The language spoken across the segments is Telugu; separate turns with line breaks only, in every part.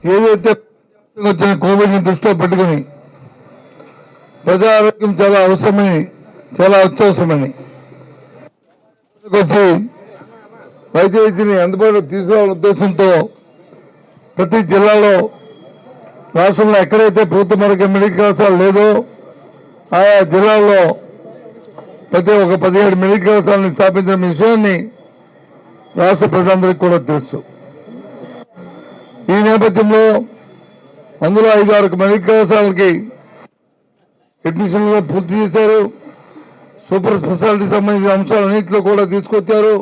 ఏదైతే వచ్చిన కోవిడ్ని దృష్టిలో పెట్టుకుని ప్రజా ఆరోగ్యం చాలా అవసరమని, చాలా అత్యవసరమని వచ్చి వైద్య విద్యని అందుబాటులోకి తీసుకురావాలనే ఉద్దేశంతో ప్రతి జిల్లాలో రాష్ట్రంలో ఎక్కడైతే ప్రభుత్వ మెడికల్ కళాశాల లేదో ఆయా జిల్లాల్లో ప్రతి 17 మెడికల్ కళాశాలని స్థాపించిన విషయాన్ని రాష్ట్ర ప్రజలందరికీ కూడా తెలుసు. ఈ నేపథ్యంలో అందులో 5-6 మెడికల్ కళాశాలకి అడ్మిషన్లు పూర్తి చేశారు. సూపర్ స్పెషాలిటీ సంబంధించిన అంశాలన్నింటిలో కూడా తీసుకొచ్చారు.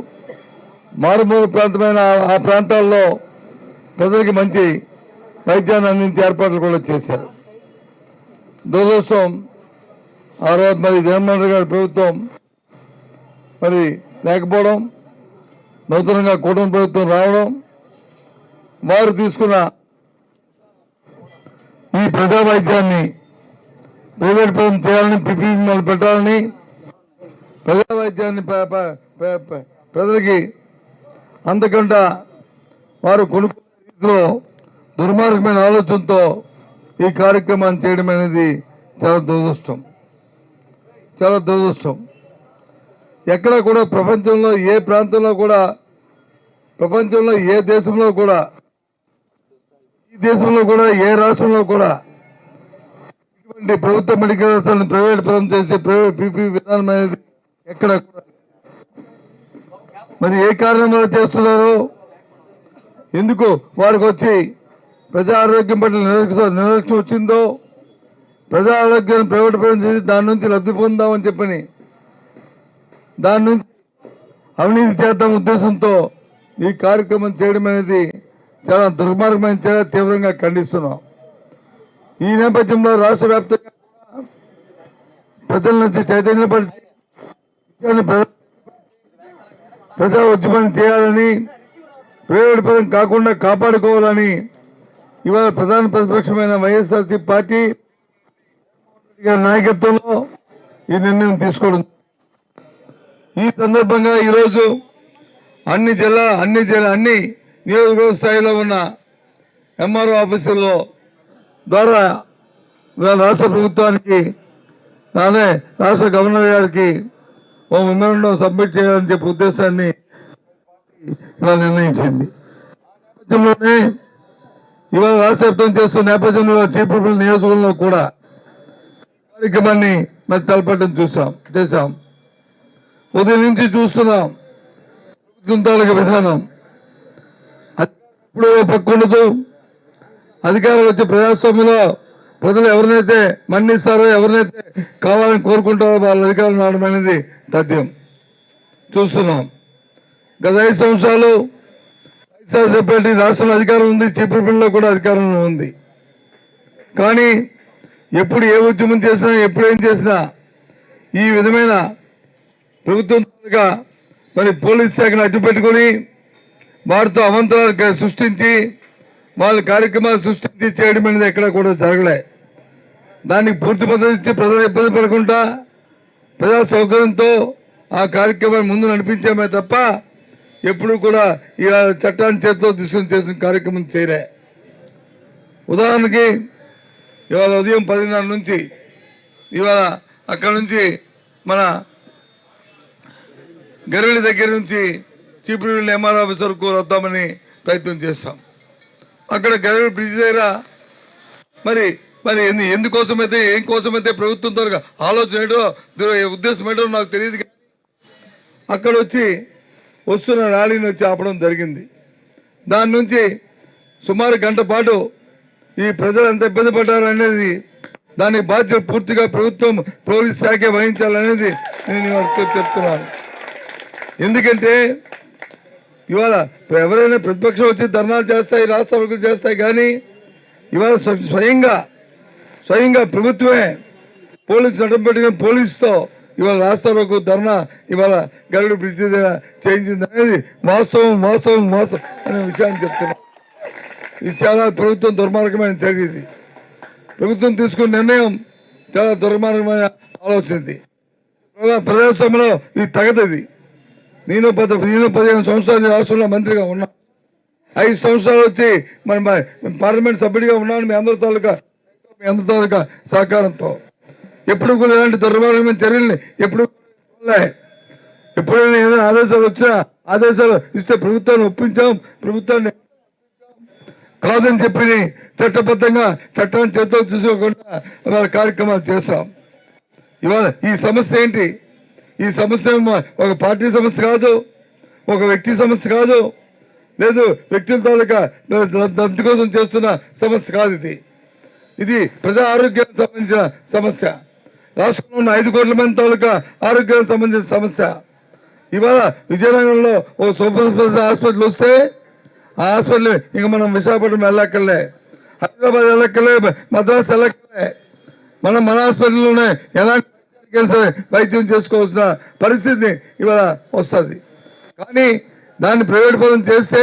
మారుమూల ప్రాంతమైన ఆ ప్రాంతాల్లో ప్రజలకి మంచి వైద్యాన్ని అందించే ఏర్పాట్లు కూడా చేశారు. దురదృష్టం ఆ రోజు మరి జగన్మోహన్ రెడ్డి గారి ప్రభుత్వం మరి లేకపోవడం, నూతనంగా కూటమి ప్రభుత్వం రావడం, వారు తీసుకున్న ఈ ప్రజా వైద్యాన్ని ప్రైవేట్ పరం చేయాలని, పిపి పెట్టాలని, ప్రజా వైద్యాన్ని ప్రజలకి అంతకంటే వారు కొనుక్కునే రీతిలో దుర్మార్గమైన ఆలోచనతో ఈ కార్యక్రమాన్ని చేయడం అనేది చాలా దురదృష్టం, చాలా దురదృష్టం. ఎక్కడ కూడా ప్రపంచంలో ఏ ప్రాంతంలో కూడా, ప్రపంచంలో ఏ దేశంలో కూడా, ఈ దేశంలో కూడా ఏ రాష్ట్రంలో కూడా ఇటువంటి ప్రభుత్వ మెడికల్ కళాశాలను ప్రైవేట్ పరం చేసే ప్రైవేట్ పీపీ విధానం అనేది ఎక్కడ కూడా. మరి ఏ కారణం వల్ల చేస్తున్నారో, ఎందుకు వారికి వచ్చి ప్రజా ఆరోగ్యం పట్ల నిర్లక్ష్యం వచ్చిందో, ప్రజా ఆరోగ్యాన్ని ప్రైవేట్ పరం చేసి దాని నుంచి లబ్ధి పొందామని చెప్పని దాని నుంచి అవినీతి చేద్దాం ఉద్దేశంతో ఈ కార్యక్రమం చేయడం అనేది చాలా దుర్మార్గమైన, చాలా తీవ్రంగా ఖండిస్తున్నాం. ఈ నేపథ్యంలో రాష్ట్ర వ్యాప్తంగా ప్రజల నుంచి చైతన్యపరిచి ప్రజా ఉద్యమం చేయాలని, ప్రైవేట్ పరం కాకుండా కాపాడుకోవాలని ఇవాళ ప్రధాన ప్రతిపక్షమైన వైఎస్ఆర్సీ పార్టీ నాయకత్వంలో ఈ నిర్ణయం తీసుకోవడం. ఈ సందర్భంగా ఈరోజు అన్ని నియోజకవర్గ స్థాయిలో ఉన్న ఎంఆర్ఓ ఆఫీసుల్లో ద్వారా రాష్ట్ర ప్రభుత్వానికి, అలానే రాష్ట్ర గవర్నర్ గారికి ఓ మెమోరాండం సబ్మిట్ చేయాలని చెప్పే ఉద్దేశాన్ని ఇలా నిర్ణయించింది. నేపథ్యంలోనే ఇవాళ రాష్ట్ర వ్యాప్తం చేస్తున్న నేపథ్యంలో చీపురుపల్లి నియోజకవర్గంలో కూడా కార్యక్రమాన్ని మరి తలపట్టం చేశాం. ఉదయం నుంచి చూస్తున్నాం ప్రభుత్వ విధానం. ఇప్పుడు పక్కుండదు, అధికారం వచ్చే ప్రజాస్వామ్యంలో ప్రజలు ఎవరినైతే మన్నిస్తారో, ఎవరినైతే కావాలని కోరుకుంటారో వాళ్ళ అధికారం రావడం అనేది తథ్యం చూస్తున్నాం. గత 5 సంవత్సరాలు వైఎస్ఆర్సీపీ రాష్ట్రంలో అధికారం ఉంది, చీపురుపల్లిలో కూడా అధికారంలో ఉంది. కానీ ఎప్పుడు ఏ ఉద్యమం చేసినా, ఎప్పుడు ఏం చేసినా ఈ విధమైన ప్రభుత్వం మరి పోలీస్ శాఖను అడ్డుపెట్టుకుని వారితో అవంతరాలు సృష్టించి వాళ్ళ కార్యక్రమాలు సృష్టించి చేయడం అనేది ఎక్కడ కూడా జరగలే. దానికి పూర్తి మద్దతు ఇచ్చి ప్రజలు ఇబ్బంది పడకుండా ప్రజా సౌకర్యంతో ఆ కార్యక్రమాన్ని ముందు నడిపించామే తప్ప ఎప్పుడు కూడా ఈ చట్టాన్ని చేతితో తీసుకుని చేసిన కార్యక్రమం చేయలే. ఉదాహరణకి ఇవాళ ఉదయం 10:30 నుంచి ఇవాళ అక్కడ నుంచి మన గరివిడి దగ్గర నుంచి చీపురుపల్లి ఎంఆర్ ఆఫీస్ వరకు వద్దామని ప్రయత్నం చేస్తాం. అక్కడ గరివిడి బ్రిడ్జ్ దగ్గర మరి ఎందుకోసమైతే, ఏం కోసమైతే ప్రభుత్వంతో ఆలోచన ఏంటో, ఉద్దేశం ఏంటో నాకు తెలియదు. అక్కడ వస్తున్న ర్యాలీని వచ్చి ఆపడం జరిగింది. దాని నుంచి సుమారు గంట పాటు ఈ ప్రజలు ఎంత ఇబ్బంది పడ్డారు అనేది, దాని బాధ్యత పూర్తిగా ప్రభుత్వం, పోలీస్ శాఖ వహించాలనేది నేను చెప్తున్నాను. ఎందుకంటే ఇవాళ ఎవరైనా ప్రతిపక్షం వచ్చి ధర్నాలు చేస్తాయి, రాష్ట్రాలకు చేస్తాయి, కానీ ఇవాళ స్వయంగా ప్రభుత్వమే పోలీసు నడుం పెట్టుకుని పోలీసుతో ఇవాళ రాష్ట్రాలకు ధర్నా ఇవాళ గరుడు బ్రిడ్జి దగ్గర చేయించింది అనేది వాస్తవం అనే విషయాన్ని చెప్తున్నాం. ఇది చాలా ప్రభుత్వం దుర్మార్గమైన చర్య. ఇది ప్రభుత్వం తీసుకున్న నిర్ణయం చాలా దుర్మార్గమైన ఆలోచన. ఇది ప్రజాస్వామ్యంలో ఇది తగదది. నేను 15 సంవత్సరాలు రాష్ట్రంలో మంత్రిగా ఉన్నా. 5 సంవత్సరాలు వచ్చి మరి పార్లమెంట్ సభ్యుడిగా ఉన్నాను మీ అందరి తాలూకా సహకారంతో. ఎప్పుడు కూడా ఇలాంటి దుర్మార్గమైన చర్యల్ని ఎప్పుడైనా ఏదైనా ఆదేశాలు వచ్చినా ఆదేశాలు ఇస్తే ప్రభుత్వాన్ని ఒప్పించాం, ప్రభుత్వాన్ని కాదని చెప్పి చట్టబద్ధంగా చట్టాన్ని చేతితో చూసుకోకుండా వాళ్ళ కార్యక్రమాలు చేస్తాం. ఇవాళ ఈ సమస్య ఏంటి? ఈ సమస్య ఒక పార్టీ సమస్య కాదు, ఒక వ్యక్తి సమస్య కాదు, లేదు వ్యక్తుల తాలూకా లబ్ధి కోసం చేస్తున్న సమస్య కాదు. ఇది ప్రజా ఆరోగ్యానికి సంబంధించిన సమస్య. రాష్ట్రంలో ఉన్న 5 కోట్ల మంది తాలూకా ఆరోగ్యానికి సంబంధించిన సమస్య. ఇవాళ విజయనగరంలో ఓ సూపర్ స్పెషాలిటీ హాస్పిటల్ వస్తే ఆ హాస్పిటల్ ఇంకా మనం విశాఖపట్నం వెళ్ళక్కర్లే, హైదరాబాద్ వెళ్ళక్కర్లే, మద్రాసు వెళ్ళక్కర్లే. మన హాస్పిటల్లోనే ఎలాంటి వైద్యం చేసుకోవాల్సిన పరిస్థితి ఇవాళ వస్తుంది. కానీ దాన్ని ప్రైవేట్ పరం చేస్తే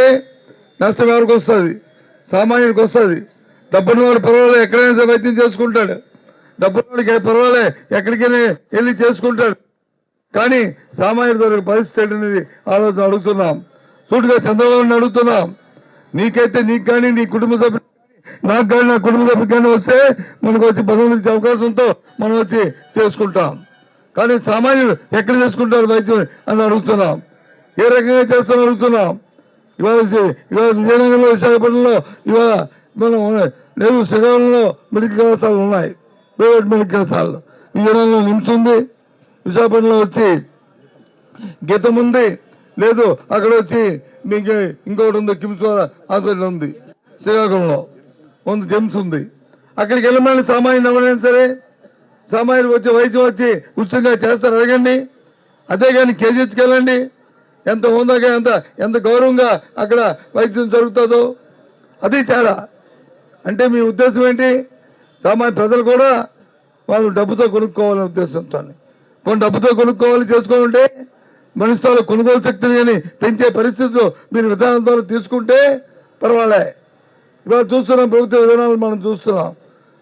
నష్టం ఎవరికి వస్తుంది? సామాన్యుడికి వస్తుంది. డబ్బున్నవాడు పర్వాలే ఎక్కడైనా వైద్యం చేసుకుంటాడు, డబ్బున్నవాడికి పర్వాలే ఎక్కడికైనా వెళ్ళి చేసుకుంటాడు. కానీ సామాన్యుడి పరిస్థితి అనేది ఆలోచన అడుగుతున్నాం. సూటిగా చంద్రబాబుని అడుగుతున్నాం. నీకైతే నీకు కానీ నీ కుటుంబ సభ్యులు నాకు కానీ నా కుటుంబ సభ్యులు కానీ వస్తే మనకు వచ్చి పదవి అవకాశంతో మనం వచ్చి చేసుకుంటాం. కానీ సామాన్యుడు ఎక్కడ చేసుకుంటారు వైద్యం అని అడుగుతున్నాం. ఏ రకంగా చేస్తామని అడుగుతున్నాం. ఇవాళ విజయనగరంలో విశాఖపట్నంలో ఇవాళ మనం లేదు, శ్రీకాకుళంలో మెడికల్ కళాశాలలు ఉన్నాయి, ప్రైవేట్ మెడికల్ కళాశాలలు. విజయనగరంలో నిమ్స్ ఉంది, విశాఖపట్నంలో వచ్చి గీతం ఉంది, లేదు అక్కడ వచ్చి మీకు ఇంకొకటి ఉంది, కిమ్స్ హాస్పిటల్ ఉంది, శ్రీకాకుళంలో ఉంది, జెమ్స్ ఉంది. అక్కడికి వెళ్ళమని సామాన్యుడు ఎవరైనా సరే సామాన్యుడు వచ్చి వైద్యం వచ్చి ఉచితంగా చేస్తారు, అడగండి. అదే కానీ కేజీహెచ్కి వెళ్ళండి, ఎంత హోందాగా ఎంత గౌరవంగా అక్కడ వైద్యం జరుగుతుందో. అది తేడా. అంటే మీ ఉద్దేశం ఏంటి? సామాన్య ప్రజలు కూడా వాళ్ళు డబ్బుతో కొనుక్కోవాలనే ఉద్దేశంతో కొన్ని డబ్బుతో కొనుక్కోవాలి చేసుకుంటే మనిషితో కొనుగోలు శక్తిని కానీ పెంచే పరిస్థితులు మీరు విధానం ద్వారా తీసుకుంటే పర్వాలే. ఇవాళ చూస్తున్నాం ప్రభుత్వ విధానాలు, మనం చూస్తున్నాం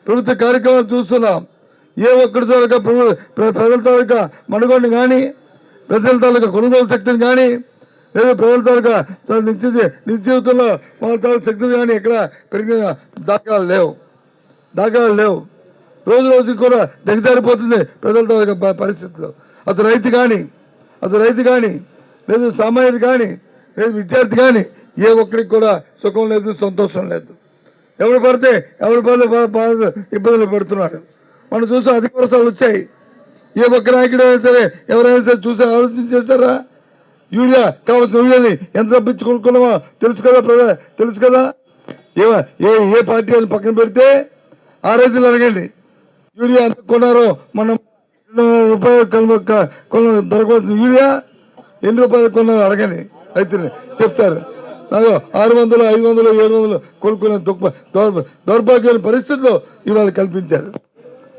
ప్రభుత్వ కార్యక్రమాలు చూస్తున్నాం. ఏ ఒక్కడి తాలూకా ప్రజల తాలూకా మనుగోడిని కానీ, ప్రజల తాలూకా కొనుగోలు శక్తిని కానీ, లేదా ప్రజల తాలూకా నిత్య జీవితంలో వాళ్ళ తాలూకా శక్తిని కానీ ఎక్కడ పెరిగిన దాఖలాలు లేవు. రోజు రోజుకి కూడా దిగజారిపోతుంది ప్రజల తాలూకా పరిస్థితులు. అటు రైతు కానీ లేదు సామాన్యుడు కానీ లేదు విద్యార్థి కానీ ఏ ఒక్కడికి కూడా సుఖం లేదు, సంతోషం లేదు. ఎవరు పడితే ఇబ్బందులు పడుతున్నాడు. మనం చూసాం అధిక వర్షాలు వచ్చాయి. ఏ ఒక్క నాయకుడు అయినా సరే ఎవరైనా సరే చూసి ఆలోచన చేస్తారా? యూరియా కావాల్సిన యూరియాని ఎంత తప్పించి కొనుక్కున్నామో తెలుసు కదా. ఏ పార్టీ అని పక్కన పెడితే ఆ రైతులు అడగండి యూరియా ఎంత కొన్నారో. మనం రూపాయలు దొరకవలసిన యూరియా ఎన్ని రూపాయలు కొన్నారో అడగండి, రైతులు చెప్తారు. నాకు 600, 500, 700 కొనుక్కునే దౌర్భాగ్యమైన పరిస్థితుల్లో ఇవాళ కల్పించారు.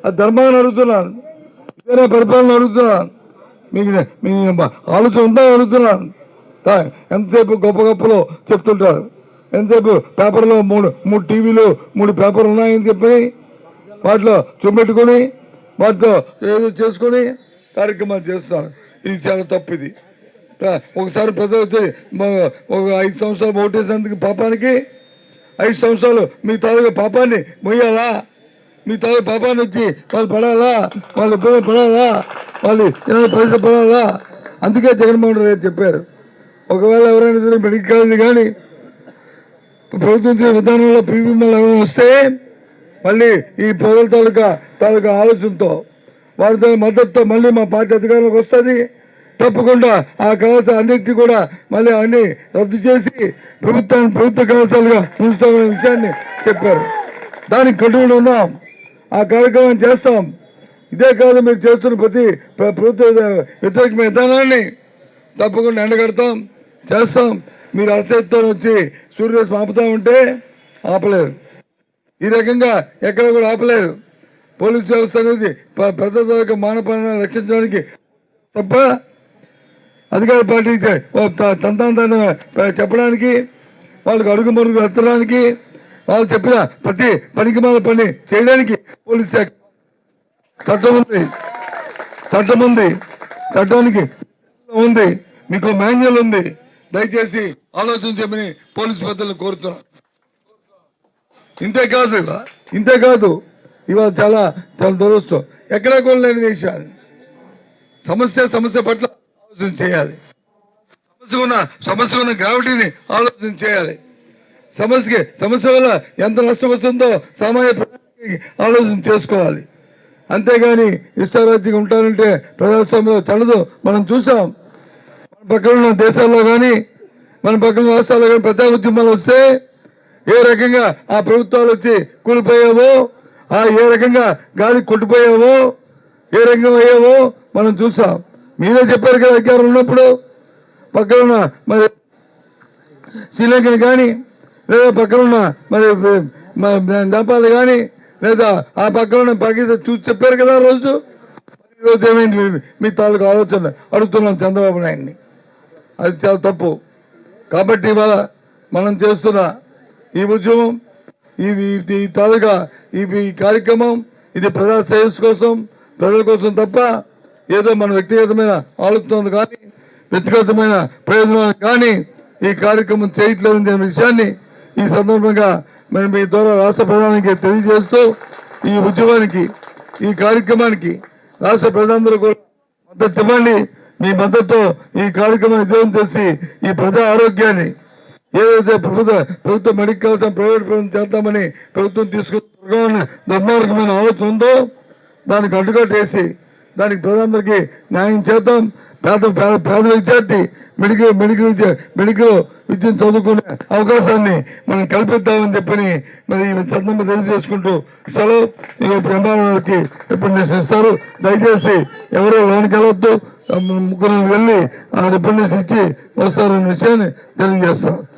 ఆ ధర్మాన్ని అడుగుతున్నాను, ఇదేనా పరిపాలన అడుగుతున్నాను, మీకు ఆలోచన ఉందా అడుగుతున్నాను. ఎంతసేపు గొప్పలో చెప్తుంటారు, ఎంతసేపు పేపర్లో 3 టీవీలు 3 పేపర్లు ఉన్నాయని చెప్పి వాటిలో చూపెట్టుకుని వాటితో ఏదో చేసుకుని కార్యక్రమాలు చేస్తున్నారు. ఇది చాలా తప్పు. ఇది ఒకసారి ప్రజలు వచ్చి ఒక 5 సంవత్సరాలు ఓటేసినందుకు పాపానికి 5 సంవత్సరాలు మీ తాలూకా పాపాన్ని మొయ్యాలా? మీ తాలూకా పాపాన్ని వచ్చి వాళ్ళు పడాలా? వాళ్ళు ఇబ్బంది పడాలా? వాళ్ళు పరిస్థితి పడాలా? అందుకే జగన్మోహన్ రెడ్డి చెప్పారు, ఒకవేళ ఎవరైనా సరే మెడికల్ కాలేజీ కానీ ప్రభుత్వం విధానంలో ప్రీమియంలు ఎవరైనా వస్తే మళ్ళీ ఈ ప్రజల తాలూకా ఆలోచనతో వారి మద్దతుతో మళ్ళీ మా పార్టీ అధికారంలోకి వస్తుంది. తప్పకుండా ఆ కళాశాల అన్నింటినీ కూడా మళ్ళీ అన్ని రద్దు చేసి ప్రభుత్వ కళాశాలగా ఉంచుతామనే విషయాన్ని చెప్పారు. దానికి కట్టుబడి ఉన్నాం, ఆ కార్యక్రమం చేస్తాం. ఇదే కాదు, మీరు చేస్తున్న ప్రతి ప్రభుత్వ వ్యతిరేక విధానాన్ని తప్పకుండా ఎండగడతాం, చేస్తాం. మీరు అరచేతితో వచ్చి సూర్యరశ్మి ఆపుతామంటే ఆపలేదు. ఈ రకంగా ఎక్కడ కూడా ఆపలేదు. పోలీసు వ్యవస్థ అనేది ప్రజల యొక్క మానవ రక్షించడానికి తప్ప అధికార పార్టీ తంతాన్ని చెప్పడానికి, వాళ్ళకి అడుగుమరుగు ఎత్తడానికి, వాళ్ళు చెప్పిన ప్రతి పనికిమాల పని చేయడానికి పోలీస్ శాఖ చట్టం ఉంది, చట్టానికి ఉంది, మీకు మాన్యువల్ ఉంది. దయచేసి ఆలోచించమని పోలీసు పెద్దలను కోరుతున్నాను. ఇంతే కాదు ఇవాళ చాలా చాలా దురదృష్టం. ఎక్కడా కూడా లేని విషయాలు సమస్య పట్ల ఆలోచన చేయాలి. సమస్య ఉన్న గ్రావిటీని ఆలోచన చేయాలి. సమస్య వల్ల ఎంత నష్టం వస్తుందో సామాన్య ప్రజలకి ఆలోచన చేసుకోవాలి. అంతేగాని ఇష్టారాజ్యంగా ఉంటారంటే ప్రజాస్వామ్యంలో చల్లదు. మనం చూసాం మన పక్కన ఉన్న దేశాల్లో కానీ మన పక్కన రాష్ట్రాల్లో కానీ పెద్ద ఉద్యమాలు వస్తే ఏ రకంగా ఆ ప్రభుత్వాలు వచ్చి కూలిపోయావో, ఏ రకంగా గాలి కొట్టిపోయావో, ఏ రకంగా అయ్యావో మనం చూసాం. మీరే చెప్పారు కదా అధికారం ఉన్నప్పుడు పక్కన ఉన్న మరి శ్రీలంకని కానీ లేదా పక్కన ఉన్న మరి నేపాల్ కానీ లేదా ఆ పక్కన ఉన్న పాకిస్తాన్ చూసి చెప్పారు కదా రోజు. ఈరోజు ఏమైంది మీ తాలూకు ఆలోచన అడుగుతున్నాం చంద్రబాబు నాయుడిని. అది చాలా తప్పు. కాబట్టి ఇవాళ మనం చేస్తున్న ఈ ఉద్యమం ఈ తాలూకా ఈ కార్యక్రమం ఇది ప్రజా శ్రేయస్సు కోసం, ప్రజల కోసం తప్ప ఏదో మన వ్యక్తిగతమైన ఆలోచన కానీ వ్యక్తిగతమైన ప్రయోజనాలు కానీ ఈ కార్యక్రమం చేయట్లేదనే విషయాన్ని ఈ సందర్భంగా మరి మీ ద్వారా రాష్ట్ర ప్రధానికి తెలియజేస్తూ ఈ ఉద్యమానికి ఈ కార్యక్రమానికి రాష్ట్ర ప్రజలందరూ కూడా మద్దతు ఇవ్వండి. మీ మద్దతు ఈ కార్యక్రమాన్ని విజయం చేసి ఈ ప్రజా ఆరోగ్యాన్ని ఏదైతే ప్రభుత్వ మెడికల్ కాలేజ్ ప్రైవేట్ ప్రభుత్వం చేద్దామని ప్రభుత్వం తీసుకున్న దుర్మార్గమైన ఆలోచన ఉందో దానికి అడ్డుకట్టేసి దానికి ప్రజలందరికీ న్యాయం చేద్దాం. పేద విద్యార్థి మెడికల్ విద్యను చదువుకునే అవకాశాన్ని మనం కల్పిద్దామని చెప్పని మరి ఈ సందర్భంగా తెలియజేసుకుంటూ సెలవు. ఇప్పుడు ఎంఆర్ఓకి రిప్రజెంటేషన్ ఇస్తారు. దయచేసి ఎవరో లోనికి వెళ్ళొద్దు. ముగ్గురు వెళ్ళి ఆ రిప్రజెంటేషన్ ఇచ్చి వస్తారనే విషయాన్ని తెలియజేస్తాం.